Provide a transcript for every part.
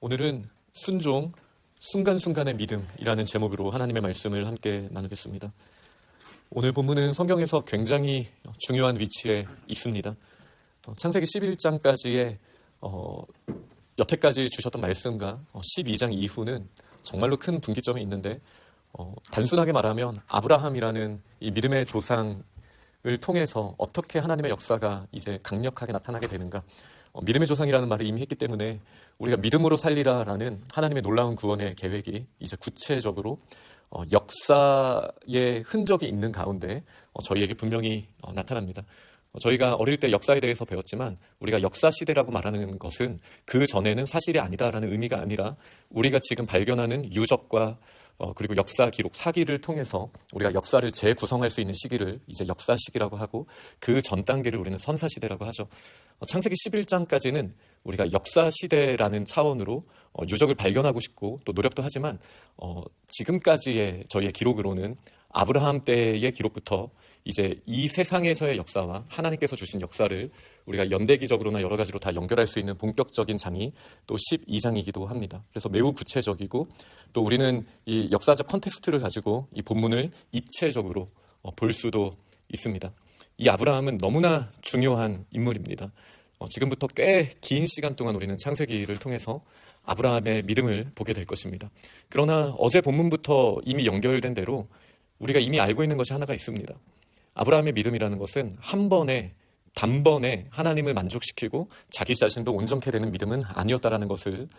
오늘은 순종, 순간순간의 믿음이라는 제목으로 하나님의 말씀을 함께 나누겠습니다. 오늘 본문은 성경에서 굉장히 중요한 위치에 있습니다. 창세기 11장까지의 여태까지 주셨던 말씀과 12장 이후는 정말로 큰 분기점이 있는데 단순하게 말하면 아브라함이라는 이 믿음의 조상을 통해서 어떻게 하나님의 역사가 이제 강력하게 나타나게 되는가, 믿음의 조상이라는 말을 이미 했기 때문에 우리가 믿음으로 살리라라는 하나님의 놀라운 구원의 계획이 이제 구체적으로 역사의 흔적이 있는 가운데 저희에게 분명히 나타납니다. 저희가 어릴 때 역사에 대해서 배웠지만 우리가 역사 시대라고 말하는 것은 그 전에는 사실이 아니다라는 의미가 아니라 우리가 지금 발견하는 유적과 그리고 역사 기록, 사기를 통해서 우리가 역사를 재구성할 수 있는 시기를 이제 역사 시기라고 하고, 그 전 단계를 우리는 선사 시대라고 하죠. 창세기 11장까지는 우리가 역사 시대라는 차원으로 유적을 발견하고 싶고 또 노력도 하지만 지금까지의 저희의 기록으로는 아브라함 때의 기록부터 이제 이 세상에서의 역사와 하나님께서 주신 역사를 우리가 연대기적으로나 여러 가지로 다 연결할 수 있는 본격적인 장이 또 12장이기도 합니다. 그래서 매우 구체적이고, 또 우리는 이 역사적 컨텍스트를 가지고 이 본문을 입체적으로 볼 수도 있습니다. 이 아브라함은 너무나 중요한 인물입니다. 지금부터 꽤 긴 시간 동안 우리는 창세기를 통해서 아브라함의 믿음을 보게 될 것입니다. 그러나 어제 본문부터 이미 연결된 대로 우리가 이미 알고 있는 것이 하나가 있습니다. 아브라함의 믿음이라는 것은 단번에 하나님을 만족시키고 자기 자신도 온전케 되는 믿음은 아니었다라는 것을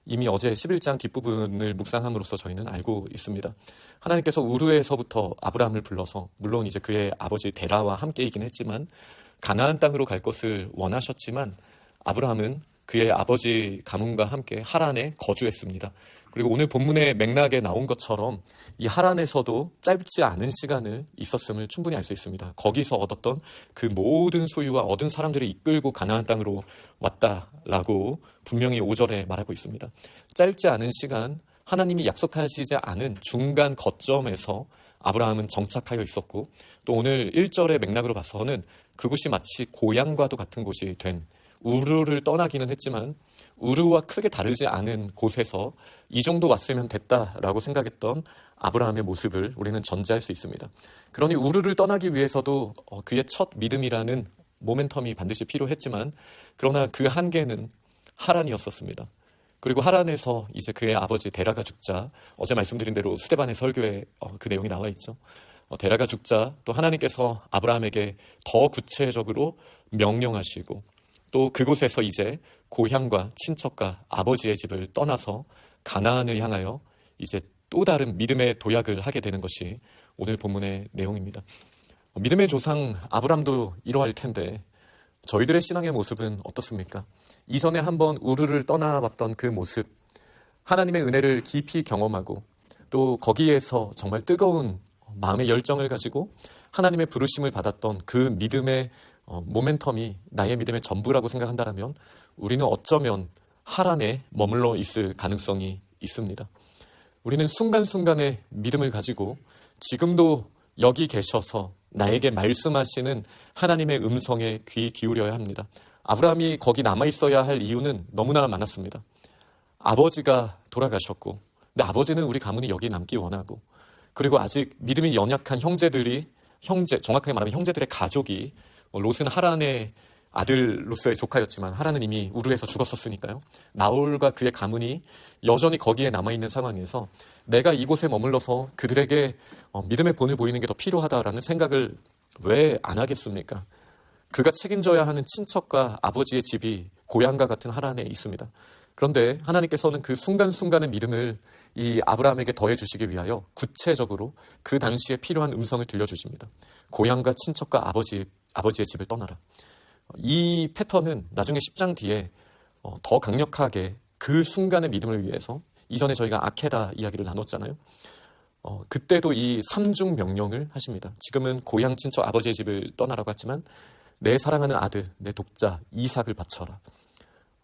이미 어제 11장 뒷부분을 묵상함으로써 저희는 알고 있습니다. 하나님께서 우르에서부터 아브라함을 불러서, 물론 이제 그의 아버지 데라와 함께이긴 했지만 가나안 땅으로 갈 것을 원하셨지만 아브라함은 그의 아버지 가문과 함께 하란에 거주했습니다. 그리고 오늘 본문의 맥락에 나온 것처럼 이 하란에서도 짧지 않은 시간을 있었음을 충분히 알 수 있습니다. 거기서 얻었던 그 모든 소유와 얻은 사람들을 이끌고 가나안 땅으로 왔다라고 분명히 5절에 말하고 있습니다. 짧지 않은 시간, 하나님이 약속하시지 않은 중간 거점에서 아브라함은 정착하여 있었고, 또 오늘 1절의 맥락으로 봐서는 그곳이 마치 고향과도 같은 곳이 된, 우르를 떠나기는 했지만 우르와 크게 다르지 않은 곳에서 이 정도 왔으면 됐다라고 생각했던 아브라함의 모습을 우리는 전제할 수 있습니다. 그러니 우르를 떠나기 위해서도 그의 첫 믿음이라는 모멘텀이 반드시 필요했지만, 그러나 그 한계는 하란이었었습니다. 그리고 하란에서 이제 그의 아버지 데라가 죽자, 어제 말씀드린 대로 스데반의 설교에 그 내용이 나와 있죠. 데라가 죽자 또 하나님께서 아브라함에게 더 구체적으로 명령하시고, 또 그곳에서 이제 고향과 친척과 아버지의 집을 떠나서 가나안을 향하여 이제 또 다른 믿음의 도약을 하게 되는 것이 오늘 본문의 내용입니다. 믿음의 조상 아브람도 이러할 텐데 저희들의 신앙의 모습은 어떻습니까? 이전에 한번 우르를 떠나봤던 그 모습, 하나님의 은혜를 깊이 경험하고 또 거기에서 정말 뜨거운 마음의 열정을 가지고 하나님의 부르심을 받았던 그 믿음의 모멘텀이 나의 믿음의 전부라고 생각한다면 우리는 어쩌면 하란에 머물러 있을 가능성이 있습니다. 우리는 순간순간의 믿음을 가지고 지금도 여기 계셔서 나에게 말씀하시는 하나님의 음성에 귀 기울여야 합니다. 아브라함이 거기 남아있어야 할 이유는 너무나 많았습니다. 아버지가 돌아가셨고, 근데 아버지는 우리 가문이 여기 남기 원하고, 그리고 아직 믿음이 연약한 정확하게 말하면 형제들의 가족이, 롯은 하란의 아들로서의 조카였지만 하란은 이미 우르에서 죽었었으니까요. 나홀과 그의 가문이 여전히 거기에 남아있는 상황에서 내가 이곳에 머물러서 그들에게 믿음의 본을 보이는 게 더 필요하다라는 생각을 왜 안 하겠습니까? 그가 책임져야 하는 친척과 아버지의 집이 고향과 같은 하란에 있습니다. 그런데 하나님께서는 그 순간순간의 믿음을 이 아브라함에게 더해 주시기 위하여 구체적으로 그 당시에 필요한 음성을 들려주십니다. 고향과 친척과 아버지의 집을 떠나라. 이 패턴은 나중에 10장 뒤에 더 강력하게 그 순간의 믿음을 위해서, 이전에 저희가 아케다 이야기를 나눴잖아요. 그때도 이 3중 명령을 하십니다. 지금은 고향 친척 아버지의 집을 떠나라고 했지만 내 사랑하는 아들, 내 독자 이삭을 바쳐라.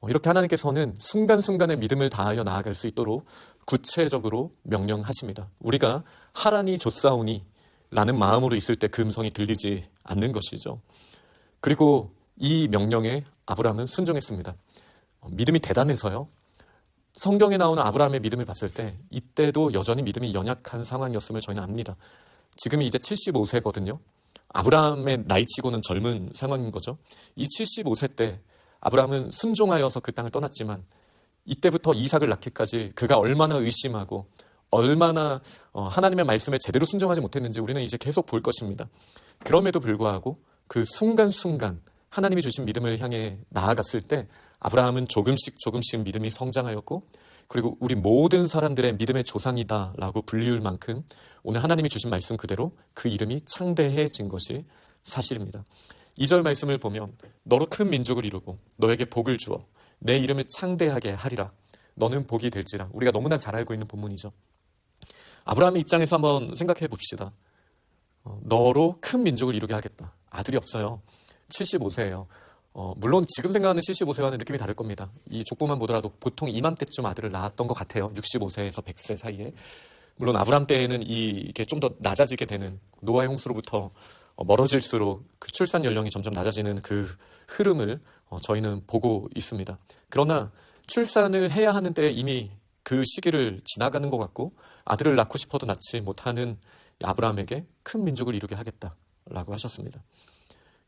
이렇게 하나님께서는 순간순간의 믿음을 다하여 나아갈 수 있도록 구체적으로 명령하십니다. 우리가 하란이 좆사오니 라는 마음으로 있을 때 그 음성이 들리지 않는 것이죠. 그리고 이 명령에 아브라함은 순종했습니다. 믿음이 대단해서요, 성경에 나오는 아브라함의 믿음을 봤을 때 이때도 여전히 믿음이 연약한 상황이었음을 저희는 압니다. 지금이 이제 75세거든요. 아브라함의 나이치고는 젊은 상황인 거죠. 이 75세 때 아브라함은 순종하여서 그 땅을 떠났지만 이때부터 이삭을 낳기까지 그가 얼마나 의심하고 얼마나 하나님의 말씀에 제대로 순종하지 못했는지 우리는 이제 계속 볼 것입니다. 그럼에도 불구하고 그 순간순간 하나님이 주신 믿음을 향해 나아갔을 때 아브라함은 조금씩 믿음이 성장하였고, 그리고 우리 모든 사람들의 믿음의 조상이다라고 불리울 만큼 오늘 하나님이 주신 말씀 그대로 그 이름이 창대해진 것이 사실입니다. 2절 말씀을 보면 너로 큰 민족을 이루고 너에게 복을 주어 내 이름을 창대하게 하리라. 너는 복이 될지라. 우리가 너무나 잘 알고 있는 본문이죠. 아브라함의 입장에서 한번 생각해 봅시다. 너로 큰 민족을 이루게 하겠다. 아들이 없어요. 75세예요. 물론 지금 생각하는 75세와는 느낌이 다를 겁니다. 이 족보만 보더라도 보통 이맘때쯤 아들을 낳았던 것 같아요. 65세에서 100세 사이에. 물론 아브라함 때에는 이게 좀 더 낮아지게 되는, 노아의 홍수로부터 멀어질수록 그 출산 연령이 점점 낮아지는 그 흐름을 저희는 보고 있습니다. 그러나 출산을 해야 하는 때 이미 그 시기를 지나가는 것 같고, 아들을 낳고 싶어도 낳지 못하는 아브라함에게 큰 민족을 이루게 하겠다라고 하셨습니다.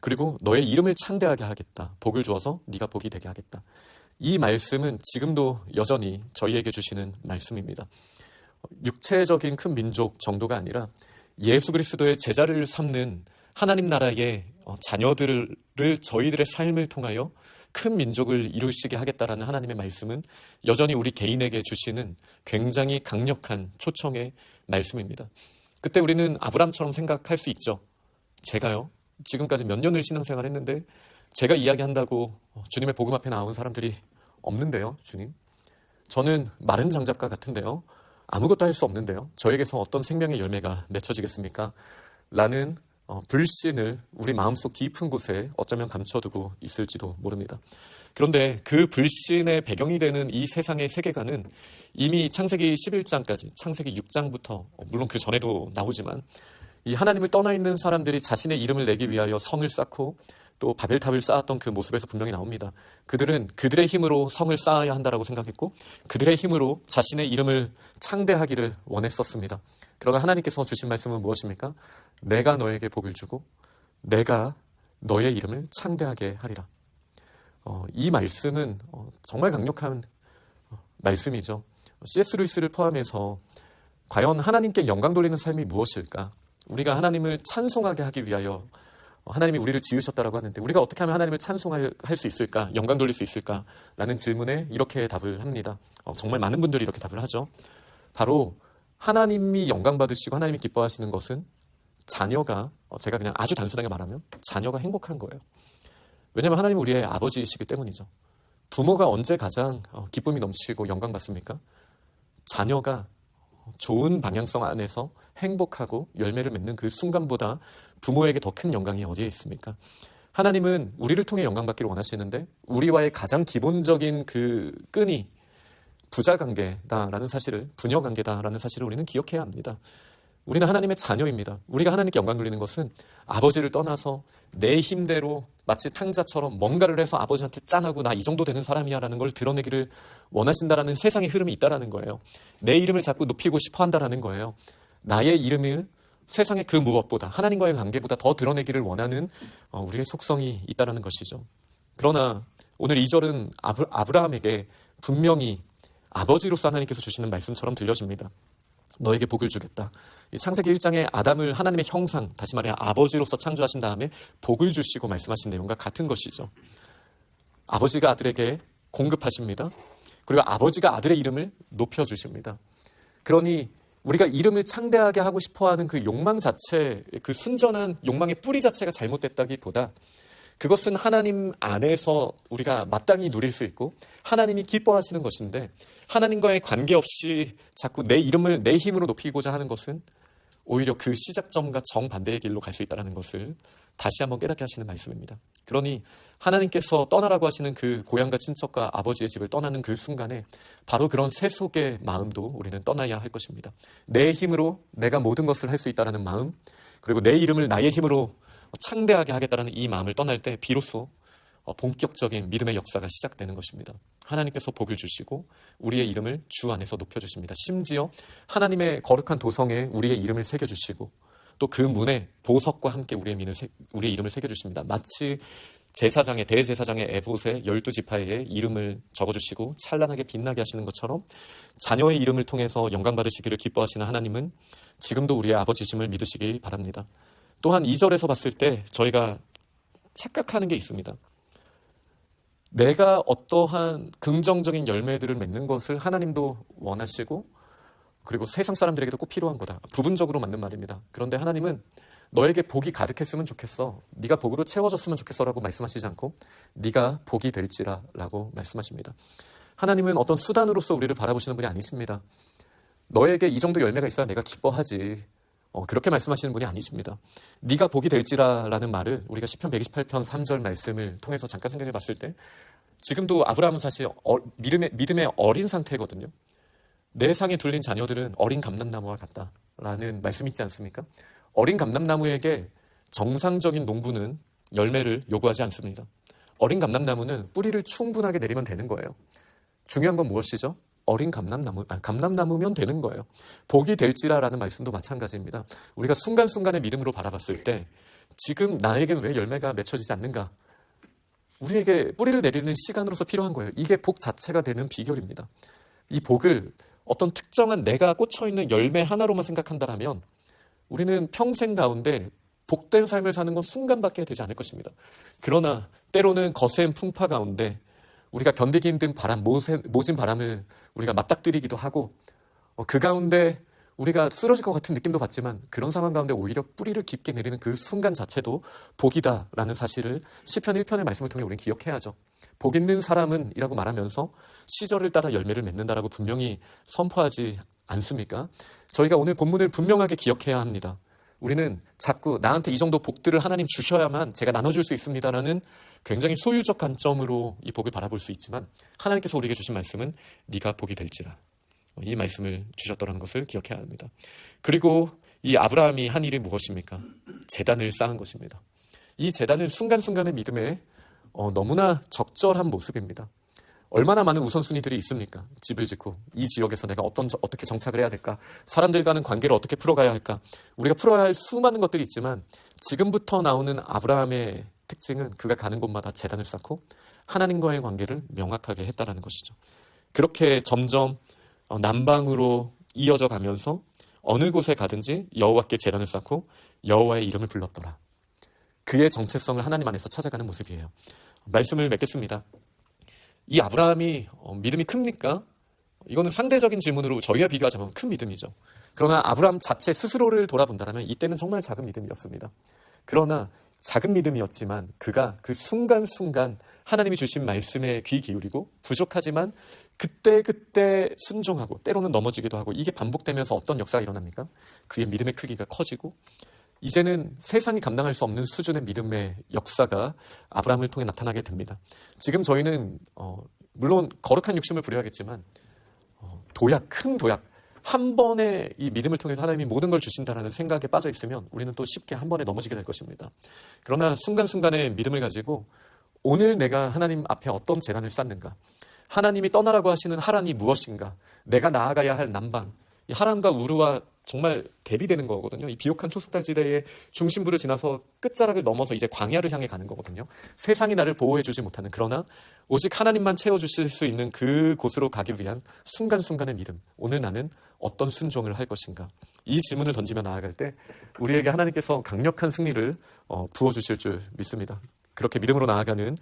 그리고 너의 이름을 창대하게 하겠다. 복을 주어서 네가 복이 되게 하겠다. 이 말씀은 지금도 여전히 저희에게 주시는 말씀입니다. 육체적인 큰 민족 정도가 아니라 예수 그리스도의 제자를 삼는 하나님 나라의 자녀들을 저희들의 삶을 통하여 큰 민족을 이루시게 하겠다라는 하나님의 말씀은 여전히 우리 개인에게 주시는 굉장히 강력한 초청의 말씀입니다. 그때 우리는 아브라함처럼 생각할 수 있죠. 제가요, 지금까지 몇 년을 신앙생활 했는데 제가 이야기한다고 주님의 복음 앞에 나온 사람들이 없는데요. 주님, 저는 마른 장작과 같은데요, 아무것도 할 수 없는데요, 저에게서 어떤 생명의 열매가 맺혀지겠습니까? 라는 불신을 우리 마음속 깊은 곳에 어쩌면 감춰두고 있을지도 모릅니다. 그런데 그 불신의 배경이 되는 이 세상의 세계관은 이미 창세기 11장까지, 창세기 6장부터, 물론 그 전에도 나오지만, 이 하나님을 떠나 있는 사람들이 자신의 이름을 내기 위하여 성을 쌓고 또 바벨탑을 쌓았던 그 모습에서 분명히 나옵니다. 그들은 그들의 힘으로 성을 쌓아야 한다라고 생각했고, 그들의 힘으로 자신의 이름을 창대하기를 원했었습니다. 그러나 하나님께서 주신 말씀은 무엇입니까? 내가 너에게 복을 주고 내가 너의 이름을 창대하게 하리라. 이 말씀은 정말 강력한 말씀이죠. C.S. 루이스를 포함해서 과연 하나님께 영광 돌리는 삶이 무엇일까? 우리가 하나님을 찬송하게 하기 위하여 하나님이 우리를 지으셨다라고 하는데, 우리가 어떻게 하면 하나님을 찬송할 수 있을까? 영광 돌릴 수 있을까? 라는 질문에 이렇게 답을 합니다. 정말 많은 분들이 이렇게 답을 하죠. 바로 하나님이 영광 받으시고 하나님이 기뻐하시는 것은 자녀가, 제가 그냥 아주 단순하게 말하면 자녀가 행복한 거예요. 왜냐하면 하나님은 우리의 아버지이시기 때문이죠. 부모가 언제 가장 기쁨이 넘치고 영광 받습니까? 자녀가 좋은 방향성 안에서 행복하고 열매를 맺는 그 순간보다 부모에게 더 큰 영광이 어디에 있습니까? 하나님은 우리를 통해 영광 받기를 원하시는데, 우리와의 가장 기본적인 그 끈이 부자 관계다라는 사실을, 부녀 관계다라는 사실을 우리는 기억해야 합니다. 우리는 하나님의 자녀입니다. 우리가 하나님께 영광 돌리는 것은 아버지를 떠나서 내 힘대로 마치 탕자처럼 뭔가를 해서 아버지한테 짠하고 나 이 정도 되는 사람이야 라는 걸 드러내기를 원하신다라는 세상의 흐름이 있다라는 거예요. 내 이름을 자꾸 높이고 싶어 한다라는 거예요. 나의 이름을 세상의 그 무엇보다, 하나님과의 관계보다 더 드러내기를 원하는 우리의 속성이 있다라는 것이죠. 그러나 오늘 2절은 아브라함에게 분명히 아버지로서 하나님께서 주시는 말씀처럼 들려집니다. 너에게 복을 주겠다. 창세기 1장에 아담을 하나님의 형상, 다시 말해 아버지로서 창조하신 다음에 복을 주시고 말씀하신 내용과 같은 것이죠. 아버지가 아들에게 공급하십니다. 그리고 아버지가 아들의 이름을 높여주십니다. 그러니 우리가 이름을 창대하게 하고 싶어하는 그 욕망 자체, 그 순전한 욕망의 뿌리 자체가 잘못됐다기보다 그것은 하나님 안에서 우리가 마땅히 누릴 수 있고 하나님이 기뻐하시는 것인데, 하나님과의 관계없이 자꾸 내 이름을 내 힘으로 높이고자 하는 것은 오히려 그 시작점과 정반대의 길로 갈 수 있다는 것을 다시 한번 깨닫게 하시는 말씀입니다. 그러니 하나님께서 떠나라고 하시는 그 고향과 친척과 아버지의 집을 떠나는 그 순간에 바로 그런 세속의 마음도 우리는 떠나야 할 것입니다. 내 힘으로 내가 모든 것을 할 수 있다는 마음, 그리고 내 이름을 나의 힘으로 창대하게 하겠다는 이 마음을 떠날 때 비로소 본격적인 믿음의 역사가 시작되는 것입니다. 하나님께서 복을 주시고 우리의 이름을 주 안에서 높여주십니다. 심지어 하나님의 거룩한 도성에 우리의 이름을 새겨주시고 또 그 문에 보석과 함께 우리의 이름을 새겨주십니다. 마치 대제사장의 에봇에 12지파의 이름을 적어주시고 찬란하게 빛나게 하시는 것처럼 자녀의 이름을 통해서 영광받으시기를 기뻐하시는 하나님은 지금도 우리의 아버지심을 믿으시기 바랍니다. 또한 2절에서 봤을 때 저희가 착각하는 게 있습니다. 내가 어떠한 긍정적인 열매들을 맺는 것을 하나님도 원하시고 그리고 세상 사람들에게도 꼭 필요한 거다. 부분적으로 맞는 말입니다. 그런데 하나님은 너에게 복이 가득했으면 좋겠어. 네가 복으로 채워졌으면 좋겠어 라고 말씀하시지 않고 네가 복이 될지라 라고 말씀하십니다. 하나님은 어떤 수단으로서 우리를 바라보시는 분이 아니십니다. 너에게 이 정도 열매가 있어야 내가 기뻐하지. 그렇게 말씀하시는 분이 아니십니다. 네가 복이 될지라라는 말을 우리가 시편 128편 3절 말씀을 통해서 잠깐 생각해 봤을 때 지금도 아브라함은 사실 믿음의 어린 상태거든요. 내 상에 둘린 자녀들은 어린 감람나무와 같다라는 말씀이 있지 않습니까? 어린 감람나무에게 정상적인 농부는 열매를 요구하지 않습니다. 어린 감람나무는 뿌리를 충분하게 내리면 되는 거예요. 중요한 건 무엇이죠? 어린 감람나무면 되는 거예요. 복이 될지라라는 말씀도 마찬가지입니다. 우리가 순간순간의 믿음으로 바라봤을 때 지금 나에게는 왜 열매가 맺혀지지 않는가? 우리에게 뿌리를 내리는 시간으로서 필요한 거예요. 이게 복 자체가 되는 비결입니다. 이 복을 어떤 특정한 내가 꽂혀있는 열매 하나로만 생각한다면 우리는 평생 가운데 복된 삶을 사는 건 순간밖에 되지 않을 것입니다. 그러나 때로는 거센 풍파 가운데 우리가 견디기 힘든 모진 바람을 우리가 맞닥뜨리기도 하고 그 가운데 우리가 쓰러질 것 같은 느낌도 받지만 그런 상황 가운데 오히려 뿌리를 깊게 내리는 그 순간 자체도 복이다라는 사실을 시편 1편의 말씀을 통해 우리는 기억해야죠. 복 있는 사람은 이라고 말하면서 시절을 따라 열매를 맺는다라고 분명히 선포하지 않습니까? 저희가 오늘 본문을 분명하게 기억해야 합니다. 우리는 자꾸 나한테 이 정도 복들을 하나님 주셔야만 제가 나눠줄 수 있습니다라는 굉장히 소유적 관점으로 이 복을 바라볼 수 있지만 하나님께서 우리에게 주신 말씀은 네가 복이 될지라 이 말씀을 주셨더라는 것을 기억해야 합니다. 그리고 이 아브라함이 한 일이 무엇입니까? 제단을 쌓은 것입니다. 이 제단은 순간순간의 믿음에 너무나 적절한 모습입니다. 얼마나 많은 우선순위들이 있습니까? 집을 짓고 이 지역에서 내가 어떻게 정착을 해야 될까? 사람들과는 관계를 어떻게 풀어가야 할까? 우리가 풀어야 할 수많은 것들이 있지만 지금부터 나오는 아브라함의 특징은 그가 가는 곳마다 제단을 쌓고 하나님과의 관계를 명확하게 했다라는 것이죠. 그렇게 점점 남방으로 이어져 가면서 어느 곳에 가든지 여호와께 제단을 쌓고 여호와의 이름을 불렀더라. 그의 정체성을 하나님 안에서 찾아가는 모습이에요. 말씀을 맺겠습니다. 이 아브라함이 믿음이 큽니까? 이거는 상대적인 질문으로 저희와 비교하자면 큰 믿음이죠. 그러나 아브라함 자체 스스로를 돌아본다면 이때는 정말 작은 믿음이었습니다. 그러나 작은 믿음이었지만 그가 그 순간순간 하나님이 주신 말씀에 귀 기울이고 부족하지만 그때 순종하고 때로는 넘어지기도 하고 이게 반복되면서 어떤 역사가 일어납니까? 그의 믿음의 크기가 커지고 이제는 세상이 감당할 수 없는 수준의 믿음의 역사가 아브라함을 통해 나타나게 됩니다. 지금 저희는 물론 거룩한 욕심을 부려야겠지만 큰 도약 한 번에 이 믿음을 통해서 하나님이 모든 걸 주신다는 생각에 빠져 있으면 우리는 또 쉽게 한 번에 넘어지게 될 것입니다. 그러나 순간순간의 믿음을 가지고 오늘 내가 하나님 앞에 어떤 재단을 쌓는가, 하나님이 떠나라고 하시는 하란이 무엇인가, 내가 나아가야 할 남방, 이 하란과 우르와 정말 대비되는 거거든요. 이 비옥한 초승달지대의 중심부를 지나서 끝자락을 넘어서 이제 광야를 향해 가는 거거든요. 세상이 나를 보호해주지 못하는, 그러나 오직 하나님만 채워주실 수 있는 그 곳으로 가기 위한 순간순간의 믿음. 오늘 나는 어떤 순종을 할 것인가? 이 질문을 던지며 나아갈 때 우리에게 하나님께서 강력한 승리를 부어주실 줄 믿습니다. 그렇게 믿음으로 나아가는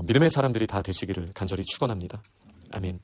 믿음의 사람들이 다 되시기를 간절히 축원합니다. 아멘.